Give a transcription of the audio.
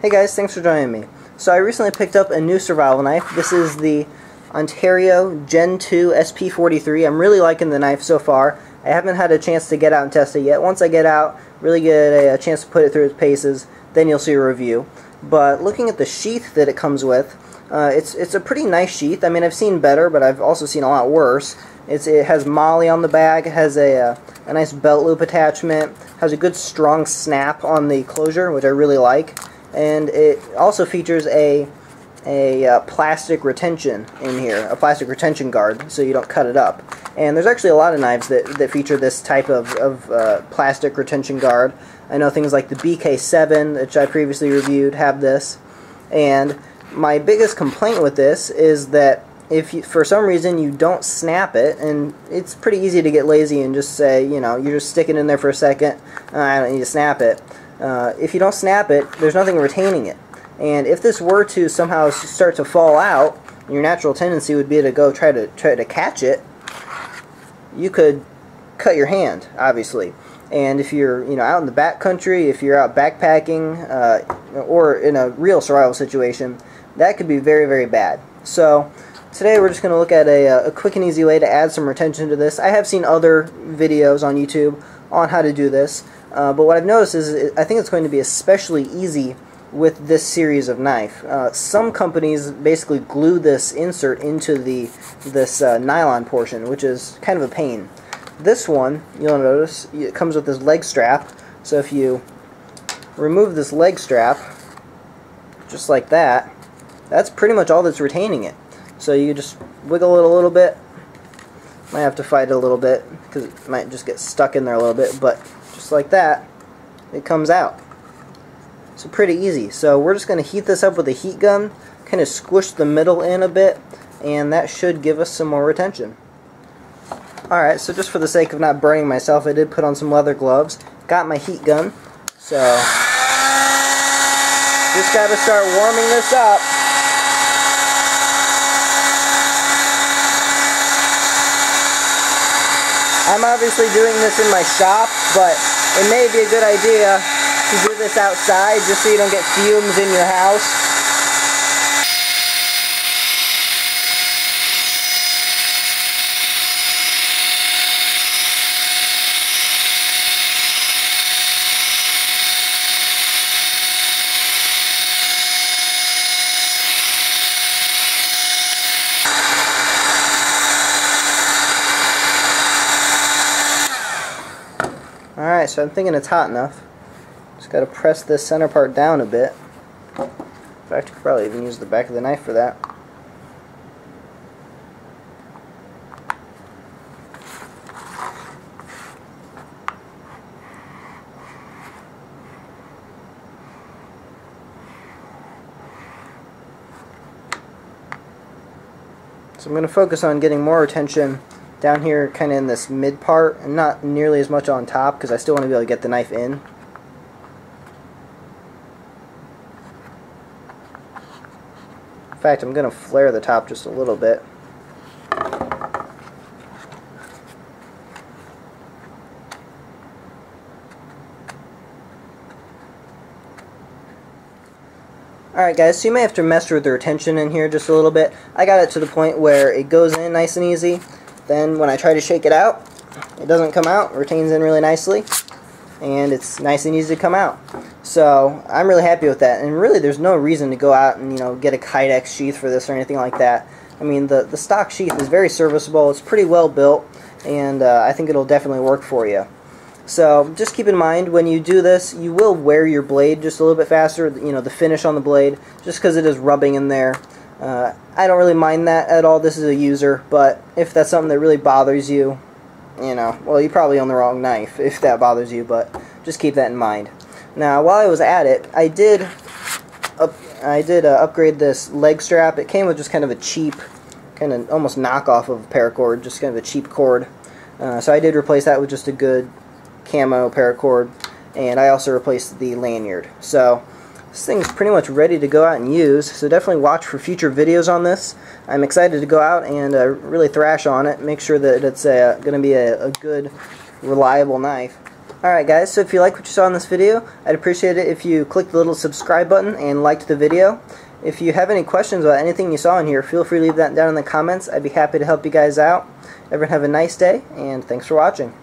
Hey guys, thanks for joining me. So I recently picked up a new survival knife. This is the Ontario Gen 2 SP-43. I'm really liking the knife so far. I haven't had a chance to get out and test it yet. Once I get out, really get a chance to put it through its paces, then you'll see a review. But looking at the sheath that it comes with, it's a pretty nice sheath. I mean, I've seen better, but I've also seen a lot worse. It has MOLLE on the back, it has a nice belt loop attachment, has a good strong snap on the closure, which I really like. And it also features a plastic retention in here, a plastic retention guard, so you don't cut it up. And there's actually a lot of knives that feature this type of plastic retention guard. I know things like the BK7, which I previously reviewed, have this. And my biggest complaint with this is that if you, for some reason you don't snap it, and it's pretty easy to get lazy and just say, you know, you're just sticking it in there for a second, I don't need to snap it. If you don't snap it, there's nothing retaining it. And if this were to somehow start to fall out, your natural tendency would be to go try to catch it. You could cut your hand, obviously. And if you're out in the backcountry, if you're out backpacking, or in a real survival situation, that could be very, very bad. So today we're just going to look at a quick and easy way to add some retention to this. I have seen other videos on YouTube on how to do this, but what I've noticed is I think it's going to be especially easy with this series of knife. Some companies basically glue this insert into this nylon portion, which is kind of a pain. This one, you'll notice, it comes with this leg strap, so if you remove this leg strap, just like that, that's pretty much all that's retaining it. So you just wiggle it a little bit. Might have to fight it a little bit because it might just get stuck in there a little bit, but just like that, it comes out. So pretty easy. So we're just going to heat this up with a heat gun, kind of squish the middle in a bit, and that should give us some more retention. Alright, so just for the sake of not burning myself, I did put on some leather gloves. Got my heat gun, so just got to start warming this up. I'm obviously doing this in my shop, but it may be a good idea to do this outside just so you don't get fumes in your house. Alright, so I'm thinking it's hot enough. Just got to press this center part down a bit. In fact, you could probably even use the back of the knife for that. So I'm going to focus on getting more retention down here, kind of in this mid part, and not nearly as much on top because I still want to be able to get the knife in. In fact, I'm going to flare the top just a little bit. Alright guys, so you may have to mess with the retention in here just a little bit. I got it to the point where it goes in nice and easy. Then when I try to shake it out, it doesn't come out, it retains in really nicely, and it's nice and easy to come out. So I'm really happy with that, and really there's no reason to go out and get a kydex sheath for this or anything like that. I mean, the stock sheath is very serviceable, it's pretty well built, and I think it'll definitely work for you. So just keep in mind when you do this, you will wear your blade just a little bit faster, the finish on the blade, just because it is rubbing in there. I don't really mind that at all. This is a user, but if that's something that really bothers you, well, you probably own the wrong knife if that bothers you, but just keep that in mind. Now, while I was at it, I did upgrade this leg strap. It came with just kind of a cheap, kind of almost knockoff of paracord, just kind of a cheap cord. So I did replace that with just a good camo paracord, and I also replaced the lanyard. So this thing's pretty much ready to go out and use, so definitely watch for future videos on this. I'm excited to go out and really thrash on it, make sure that it's going to be a good, reliable knife. Alright guys, so if you like what you saw in this video, I'd appreciate it if you clicked the little subscribe button and liked the video. If you have any questions about anything you saw in here, feel free to leave that down in the comments. I'd be happy to help you guys out. Everyone have a nice day, and thanks for watching.